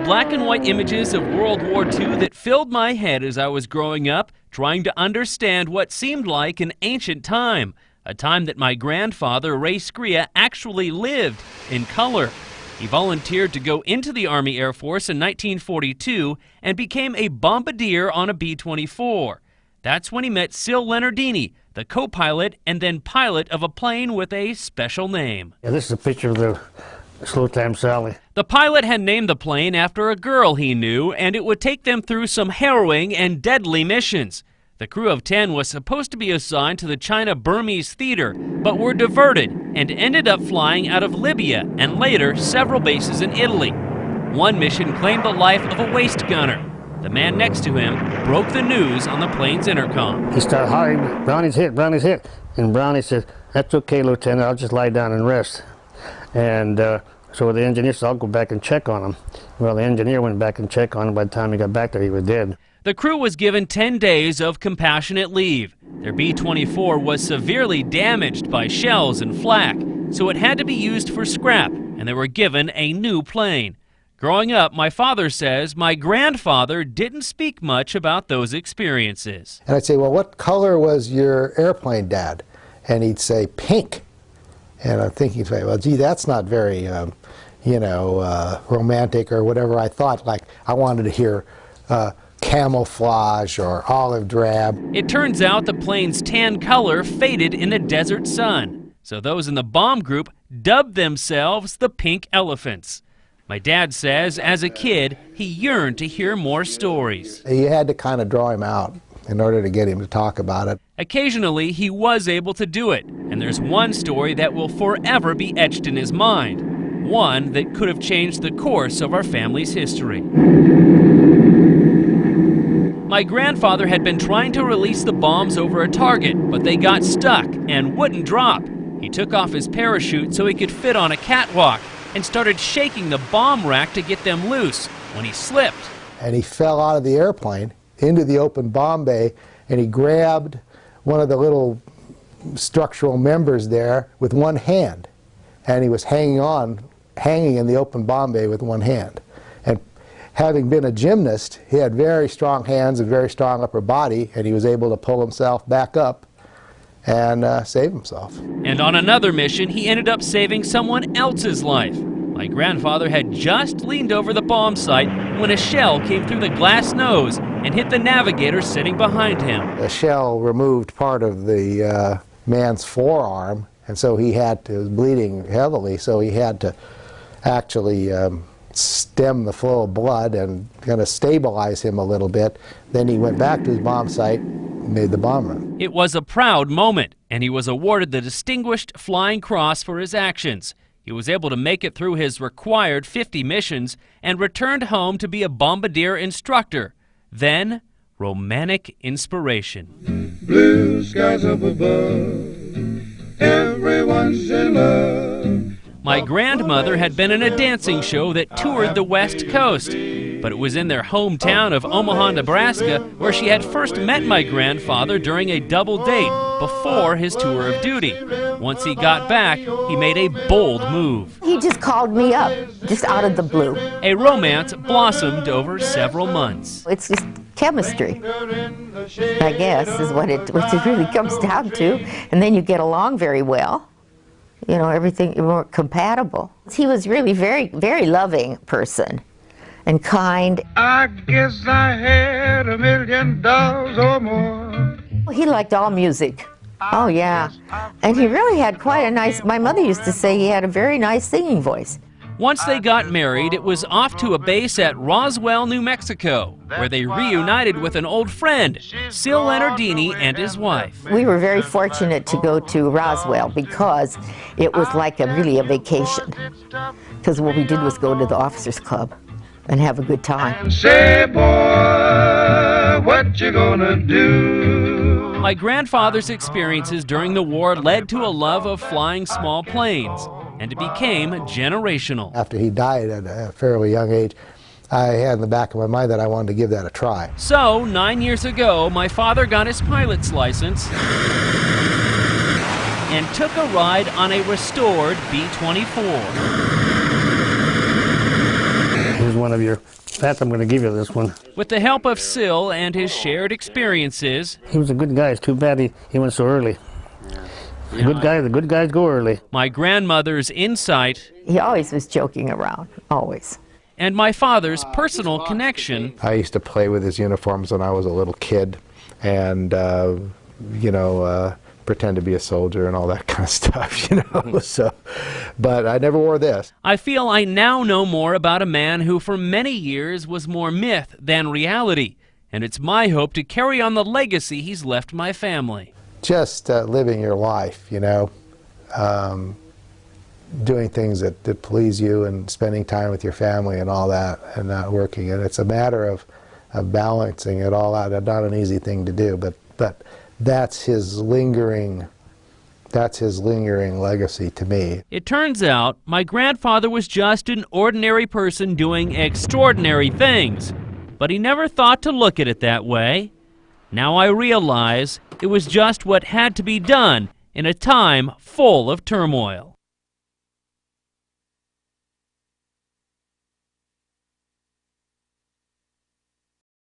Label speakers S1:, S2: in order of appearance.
S1: black and white images of World War II that filled my head as I was growing up, trying to understand what seemed like an ancient time, a time that my grandfather, Ray Skryja, actually lived in color. He volunteered to go into the Army Air Force in 1942 and became a bombardier on a B-24. That's when he met Sil Leonardini, the co-pilot and then pilot of a plane with a special name.
S2: Yeah, this is a picture of the Slow Time Sally.
S1: The pilot had named the plane after a girl he knew, and it would take them through some harrowing and deadly missions. The crew of 10 was supposed to be assigned to the China-Burmese theater, but were diverted and ended up flying out of Libya and later several bases in Italy. One mission claimed the life of a waist gunner. The man next to him broke the news on the plane's intercom.
S2: He started hollering, "Brownie's hit, Brownie's hit." And Brownie said, "That's okay, Lieutenant, I'll just lie down and rest." And so the engineer said, "I'll go back and check on him." Well, the engineer went back and checked on him. By the time he got back there, he was dead.
S1: The crew was given 10 days of compassionate leave. Their B-24 was severely damaged by shells and flak, so it had to be used for scrap, and they were given a new plane. Growing up, my father says my grandfather didn't speak much about those experiences.
S3: And I'd say, "Well, what color was your airplane, Dad?" And he'd say, "Pink." And I'm thinking, well, gee, that's not very, romantic or whatever. I thought, like, I wanted to hear camouflage or olive drab.
S1: It turns out the plane's tan color faded in the desert sun, so those in the bomb group dubbed themselves the Pink Elephants. My dad says, as a kid, he yearned to hear more stories.
S3: You had to kind of draw him out in order to get him to talk about it.
S1: Occasionally, he was able to do it, and there's one story that will forever be etched in his mind, one that could have changed the course of our family's history. My grandfather had been trying to release the bombs over a target, but they got stuck and wouldn't drop. He took off his parachute so he could fit on a catwalk and started shaking the bomb rack to get them loose when he slipped.
S3: And he fell out of the airplane into the open bomb bay, and he grabbed one of the little structural members there with one hand, and he was hanging in the open bomb bay with one hand. And having been a gymnast, he had very strong hands and very strong upper body, and he was able to pull himself back up and save himself.
S1: And on another mission, he ended up saving someone else's life. My grandfather had just leaned over the bomb site when a shell came through the glass nose and hit the navigator sitting behind him.
S3: The shell removed part of the man's forearm, and so he was bleeding heavily, so he had to actually stem the flow of blood and kind of stabilize him a little bit. Then he went back to his bomb site and made the bomb run.
S1: It was a proud moment, and he was awarded the Distinguished Flying Cross for his actions. He was able to make it through his required 50 missions and returned home to be a bombardier instructor. Then, romantic inspiration.
S4: Blue skies up above, everyone's in love.
S1: My grandmother had been in a dancing show that toured the West Coast, but it was in their hometown of Omaha, Nebraska, where she had first met my grandfather during a double date before his tour of duty. Once he got back, he made a bold move.
S5: He just called me up, just out of the blue.
S1: A romance blossomed over several months.
S5: It's just chemistry, I guess, is what it really comes down to. And then you get along very well. You know, everything, more compatible. He was really very, very loving person and kind.
S4: I guess I had $1 million or more.
S5: He liked all music. Oh, yeah. And he really had quite a nice, my mother used to say he had a very nice singing voice.
S1: Once they got married, it was off to a base at Roswell, New Mexico, where they reunited with an old friend, Sil Leonardini and his wife.
S5: We were very fortunate to go to Roswell because it was like really a vacation. Because what we did was go to the officers' club and have a good time.
S4: Say, boy, what you gonna do?
S1: My grandfather's experiences during the war led to a love of flying small planes, and it became generational.
S3: After he died at a fairly young age, I had in the back of my mind that I wanted to give that a try.
S1: So, 9 years ago, my father got his pilot's license and took a ride on a restored B-24.
S2: Here's one of your, in fact, I'm going to give you this one.
S1: With the help of Syl and his shared experiences,
S2: He was a good guy. It's too bad he went so early. The good guys go early.
S1: my grandmother's insight,
S5: He always was joking around, always.
S1: and my father's personal connection,
S3: I used to play with his uniforms when I was a little kid, and pretend to be a soldier and all that kind of stuff, So, but I never wore this.
S1: I feel I now know more about a man who for many years was more myth than reality, and it's my hope to carry on the legacy he's left my family.
S3: Just living your life, doing things that please you and spending time with your family and all that, and not working. And it's a matter of balancing it all out. Not an easy thing to do, but that's his lingering legacy to me.
S1: It turns out my grandfather was just an ordinary person doing extraordinary things, but he never thought to look at it that way. Now I realize it was just what had to be done in a time full of turmoil.